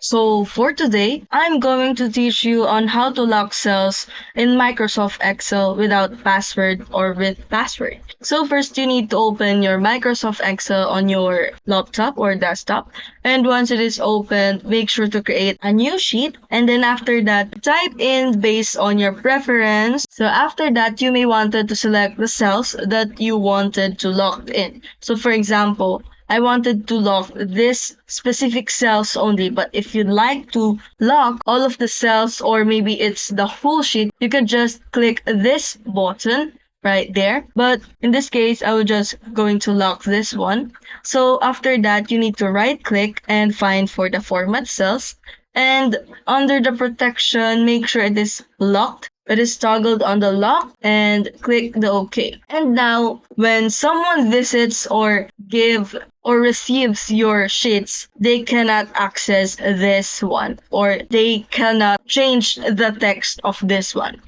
So for today, I'm going to teach you on how to lock cells in Microsoft Excel without password or with password. So first you need to open your Microsoft Excel on your laptop or desktop. And once it is open, make sure to create a new sheet. And then after that, type in based on your preference. So after that, you may wanted to select the cells that you wanted to lock in. So for example, I wanted to lock this specific cells only, but if you'd like to lock all of the cells or maybe it's the whole sheet, you can just click this button right there. But in this case, I will just going to lock this one. So after that, you need to right click and find for the format cells. And under the protection, make sure it is locked. It is toggled on the lock and click the OK. And now, when someone visits or give or receives your sheets, they cannot access this one or they cannot change the text of this one.